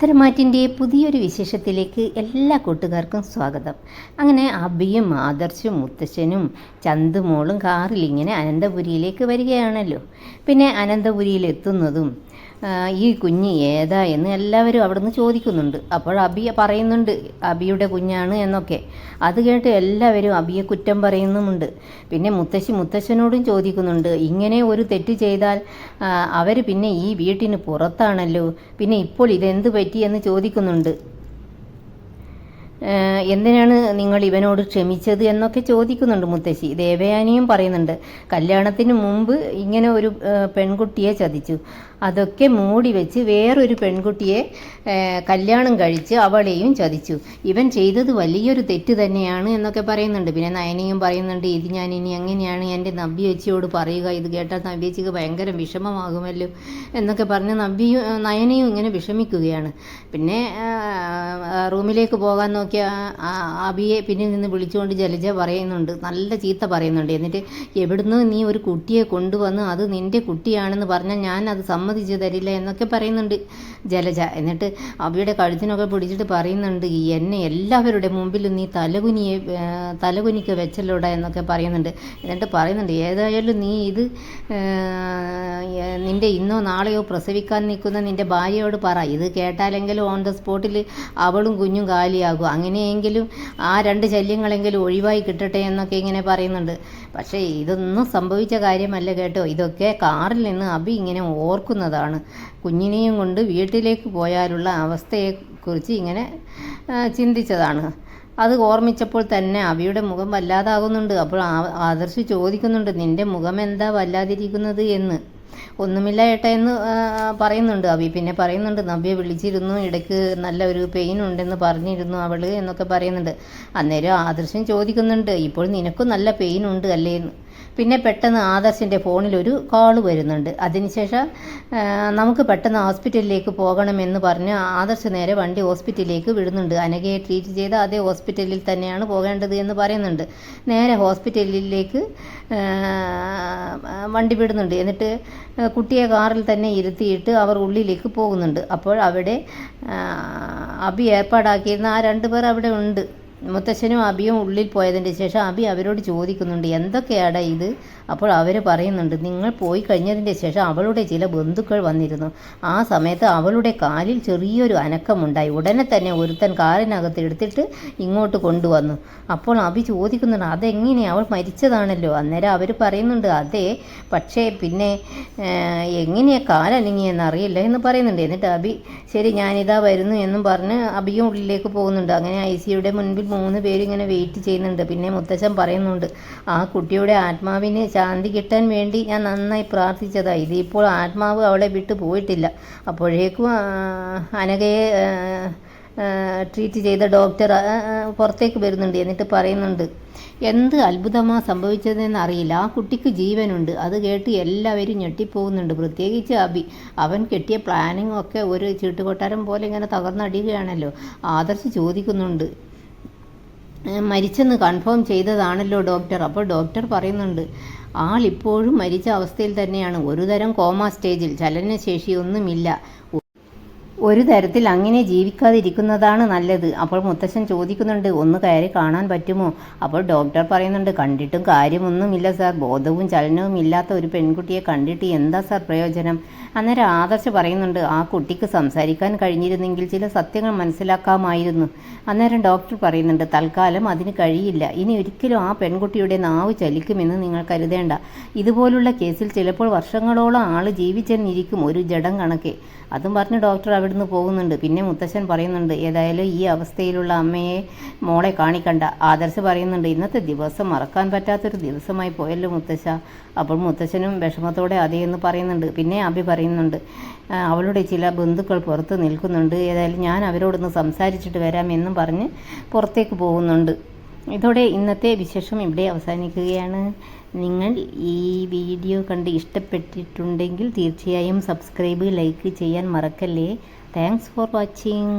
പത്തരമാറ്റിൻ്റെ പുതിയൊരു വിശേഷത്തിലേക്ക് എല്ലാ കൂട്ടുകാർക്കും സ്വാഗതം. അങ്ങനെ അബിയും ആദർശും മുത്തശ്ശനും ചന്തുമോളും കാറിൽ ഇങ്ങനെ അനന്തപുരിയിലേക്ക് വരികയാണല്ലോ. പിന്നെ അനന്തപുരിയിലെത്തുന്നതും ഈ കുഞ്ഞ് ഏതാ എന്ന് എല്ലാവരും അവിടുന്ന് ചോദിക്കുന്നുണ്ട്. അപ്പോൾ അബി പറയുന്നുണ്ട് അബിയുടെ കുഞ്ഞാണ് എന്നൊക്കെ. അത് കേട്ട് എല്ലാവരും അബിയെ കുറ്റം പറയുന്നുമുണ്ട്. പിന്നെ മുത്തശ്ശനോടും ചോദിക്കുന്നുണ്ട്, ഇങ്ങനെ ഒരു തെറ്റ് ചെയ്താൽ അവർ പിന്നെ ഈ വീട്ടിന് പുറത്താണല്ലോ, പിന്നെ ഇപ്പോൾ ഇതെന്ത് പറ്റിയെന്ന് ചോദിക്കുന്നുണ്ട്. എന്തിനാണ് നിങ്ങൾ ഇവനോട് ക്ഷമിച്ചത് എന്നൊക്കെ ചോദിക്കുന്നുണ്ട് മുത്തശ്ശി. ദേവയാനിയും പറയുന്നുണ്ട്, കല്യാണത്തിന് മുമ്പ് ഇങ്ങനെ ഒരു പെൺകുട്ടിയെ ചതിച്ചു, അതൊക്കെ മൂടി വെച്ച് വേറൊരു പെൺകുട്ടിയെ കല്യാണം കഴിച്ച് അവളെയും ചതിച്ചു, ഇവൻ ചെയ്തത് വലിയൊരു തെറ്റ് തന്നെയാണ് എന്നൊക്കെ പറയുന്നുണ്ട്. പിന്നെ നയനയും പറയുന്നുണ്ട്, ഇത് ഞാൻ ഇനി എങ്ങനെയാണ് എൻ്റെ നവ്യേച്ചിയോട് പറയുക, ഇത് കേട്ടാൽ നവ്യേച്ചിക്ക് ഭയങ്കര വിഷമമാകുമല്ലോ എന്നൊക്കെ പറഞ്ഞ് നയനയും ഇങ്ങനെ വിഷമിക്കുകയാണ്. പിന്നെ റൂമിലേക്ക് പോകാൻ നോക്കിയ അബിയെ പിന്നിൽ നിന്ന് വിളിച്ചുകൊണ്ട് ജലജ പറയുന്നുണ്ട്, നല്ല ചീത്ത പറയുന്നുണ്ട്. എന്നിട്ട് എവിടുന്ന് നീ ഒരു കുട്ടിയെ കൊണ്ടുവന്ന് അത് നിൻ്റെ കുട്ടിയാണെന്ന് പറഞ്ഞാൽ ഞാൻ അത് സമ്മതിച്ചു തരില്ല എന്നൊക്കെ പറയുന്നുണ്ട് ജലജ. എന്നിട്ട് അബിയുടെ കഴുത്തിനൊക്കെ പിടിച്ചിട്ട് പറയുന്നുണ്ട്, എന്നെ എല്ലാവരുടെ മുമ്പിലും നീ തലകുനിക്ക് വെച്ചല്ലോടാ എന്നൊക്കെ പറയുന്നുണ്ട്. എന്നിട്ട് പറയുന്നുണ്ട്, ഏതായാലും നീ ഇത് നിൻ്റെ ഇന്നോ നാളെയോ പ്രസവിക്കാൻ നിൽക്കുന്ന നിൻ്റെ ഭാര്യയോട് പറ, ഇത് കേട്ടാലെങ്കിലും ഓൺ ദ സ്പോട്ടിൽ അവളും കുഞ്ഞും കാലിയാകും, അങ്ങനെയെങ്കിലും ആ 2 ശല്യങ്ങളെങ്കിലും ഒഴിവായി കിട്ടട്ടെ എന്നൊക്കെ ഇങ്ങനെ പറയുന്നുണ്ട്. പക്ഷേ ഇതൊന്നും സംഭവിച്ച കാര്യമല്ല കേട്ടോ. ഇതൊക്കെ കാറിൽ നിന്ന് അബി ഇങ്ങനെ ഓർക്കുന്നതാണ്. കുഞ്ഞിനെയും കൊണ്ട് വീട്ടിലേക്ക് പോയാലുള്ള അവസ്ഥയെക്കുറിച്ച് ഇങ്ങനെ ചിന്തിച്ചതാണ്. അത് ഓർമ്മിച്ചപ്പോൾ തന്നെ അബിയുടെ മുഖം വല്ലാതാകുന്നുണ്ട്. അപ്പോൾ ആദർശ് ചോദിക്കുന്നുണ്ട്, നിൻ്റെ മുഖം എന്താ വല്ലാതിരിക്കുന്നത് എന്ന്. ഒന്നുമില്ല ഏട്ടാ എന്ന് പറയുന്നുണ്ട് അബി. പിന്നെ പറയുന്നുണ്ട്, നവ്യ വിളിച്ചിരുന്നു, ഇടയ്ക്ക് നല്ല ഒരു പെയിൻ ഉണ്ടെന്ന് പറഞ്ഞിരുന്നു അവൾ എന്നൊക്കെ പറയുന്നുണ്ട്. അന്നേരം ആദർശൻ ചോദിക്കുന്നുണ്ട്, ഇപ്പോൾ നിനക്കും നല്ല പെയിൻ ഉണ്ട് അല്ലേ എന്ന്. പിന്നെ പെട്ടെന്ന് ആദർശിൻ്റെ ഫോണിൽ ഒരു കോൾ വരുന്നുണ്ട്. അതിനുശേഷം നമുക്ക് പെട്ടെന്ന് ഹോസ്പിറ്റലിലേക്ക് പോകണമെന്ന് പറഞ്ഞ് ആദർശ് നേരെ വണ്ടി ഹോസ്പിറ്റലിലേക്ക് വിടുന്നുണ്ട്. അനഘയെ ട്രീറ്റ് ചെയ്ത അതേ ഹോസ്പിറ്റലിൽ തന്നെയാണ് പോകേണ്ടത് എന്ന് പറയുന്നുണ്ട്. നേരെ ഹോസ്പിറ്റലിലേക്ക് വണ്ടി വിടുന്നുണ്ട്. എന്നിട്ട് കുട്ടിയെ കാറിൽ തന്നെ ഇരുത്തിയിട്ട് അവർ ഉള്ളിലേക്ക് പോകുന്നുണ്ട്. അപ്പോൾ അവിടെ അബി ഏർപ്പാടാക്കിയിരുന്ന ആ 2 പേർ അവിടെ ഉണ്ട്. മുത്തശ്ശനും അബിയും ഉള്ളിൽ പോയതിൻ്റെ ശേഷം അബി അവരോട് ചോദിക്കുന്നുണ്ട്, എന്തൊക്കെയാടാ ഇത്? അപ്പോൾ അവർ പറയുന്നുണ്ട്, നിങ്ങൾ പോയി കഴിഞ്ഞതിൻ്റെ ശേഷം അവളുടെ ചില ബന്ധുക്കൾ വന്നിരുന്നു. ആ സമയത്ത് അവളുടെ കാലിൽ ചെറിയൊരു അനക്കമുണ്ടായി. ഉടനെ തന്നെ ഒരുത്തൻ കാറിനകത്ത് എടുത്തിട്ട് ഇങ്ങോട്ട് കൊണ്ടുവന്നു. അപ്പോൾ അബി ചോദിക്കുന്നുണ്ട്, അതെങ്ങനെ, അവൾ മരിച്ചതാണല്ലോ. അന്നേരം അവർ പറയുന്നുണ്ട്, അതെ, പക്ഷേ പിന്നെ എങ്ങനെയാണ് കാലനങ്ങിയെന്ന് അറിയില്ല എന്ന് പറയുന്നുണ്ട്. എന്നിട്ട് അബി, ശരി ഞാനിതാ വരുന്നു എന്നും പറഞ്ഞ് അബിയും ഉള്ളിലേക്ക് പോകുന്നുണ്ട്. അങ്ങനെ ICUയുടെ മുൻപിൽ 3 പേര് ഇങ്ങനെ വെയിറ്റ് ചെയ്യുന്നുണ്ട്. പിന്നെ മുത്തശ്ശൻ പറയുന്നുണ്ട്, ആ കുട്ടിയുടെ ആത്മാവിന് ശാന്തി കിട്ടാൻ വേണ്ടി ഞാൻ നന്നായി പ്രാർത്ഥിച്ചതാണ്. ഇതിപ്പോൾ ആത്മാവ് അവളെ വിട്ടു പോയിട്ടില്ല. അപ്പോഴേക്കും അനഘയെ ട്രീറ്റ് ചെയ്ത ഡോക്ടർ പുറത്തേക്ക് വരുന്നുണ്ട്. എന്നിട്ട് പറയുന്നുണ്ട്, എന്ത് അത്ഭുതമാണ് സംഭവിച്ചതെന്ന് അറിയില്ല, ആ കുട്ടിക്ക് ജീവനുണ്ട്. അത് കേട്ട് എല്ലാവരും ഞെട്ടിപ്പോകുന്നുണ്ട്, പ്രത്യേകിച്ച് അബി. അവൻ കെട്ടിയ പ്ലാനിങ് ഒക്കെ ഒരു ചീട്ടുകൊട്ടാരം പോലെ ഇങ്ങനെ തകർന്നടിയുകയാണല്ലോ. ആദർശ് ചോദിക്കുന്നുണ്ട്, മരിച്ചെന്ന് കൺഫേം ചെയ്തതാണല്ലോ ഡോക്ടർ? അപ്പോൾ ഡോക്ടർ പറയുന്നുണ്ട്, ആളിപ്പോഴും മരിച്ച അവസ്ഥയിൽ തന്നെയാണ്, ഒരുതരം കോമ സ്റ്റേജിൽ, ചലനശേഷിയൊന്നുമില്ല, ഒരു തരത്തിൽ അങ്ങനെ ജീവിക്കാതിരിക്കുന്നതാണ് നല്ലത്. അപ്പോൾ മുത്തശ്ശൻ ചോദിക്കുന്നുണ്ട്, ഒന്ന് കയറി കാണാൻ പറ്റുമോ? അപ്പോൾ ഡോക്ടർ പറയുന്നുണ്ട്, കണ്ടിട്ടും കാര്യമൊന്നുമില്ല സാർ, ബോധവും ചലനവും ഇല്ലാത്ത ഒരു പെൺകുട്ടിയെ കണ്ടിട്ട് എന്താ സാർ പ്രയോജനം? അന്നേരം ആദർശ് പറയുന്നുണ്ട്, ആ കുട്ടിക്ക് സംസാരിക്കാൻ കഴിഞ്ഞിരുന്നെങ്കിൽ ചില സത്യങ്ങൾ മനസ്സിലാക്കാമായിരുന്നു. അന്നേരം ഡോക്ടർ പറയുന്നുണ്ട്, തൽക്കാലം അതിന് കഴിയില്ല, ഇനി ഒരിക്കലും ആ പെൺകുട്ടിയുടെ നാവ് ചലിക്കുമെന്ന് നിങ്ങൾ കരുതേണ്ട. ഇതുപോലുള്ള കേസിൽ ചിലപ്പോൾ വർഷങ്ങളോളം ആൾ ജീവിച്ചെന്നിരിക്കും, ഒരു ജഡം കണക്കെ. അതും പറഞ്ഞ് ഡോക്ടർ അവിടുന്ന് പോകുന്നുണ്ട്. പിന്നെ മുത്തശ്ശൻ പറയുന്നുണ്ട്, ഏതായാലും ഈ അവസ്ഥയിലുള്ള അമ്മയെ മോളെ കാണിക്കണ്ട. ആദർശ് പറയുന്നുണ്ട്, ഇന്നത്തെ ദിവസം മറക്കാൻ പറ്റാത്തൊരു ദിവസമായി പോയല്ലോ മുത്തശ്ശ. അപ്പോൾ മുത്തശ്ശനും വിഷമത്തോടെ അതേന്ന് പറയുന്നുണ്ട്. പിന്നെ അബി പറയുന്നുണ്ട്, അവളുടെ ചില ബന്ധുക്കൾ പുറത്ത് നിൽക്കുന്നുണ്ട്, ഏതായാലും ഞാൻ അവരോടൊന്ന് സംസാരിച്ചിട്ട് വരാം എന്നും പറഞ്ഞ് പുറത്തേക്ക് പോകുന്നുണ്ട്. ഇതോടെ ഇന്നത്തെ വിശേഷം ഇവിടെ അവസാനിക്കുകയാണ്. നിങ്ങൾ ഈ വീഡിയോ കണ്ട് ഇഷ്ടപ്പെട്ടിട്ടുണ്ടെങ്കിൽ തീർച്ചയായും സബ്സ്ക്രൈബ്, ലൈക്ക് ചെയ്യാൻ മറക്കല്ലേ. Thanks for watching.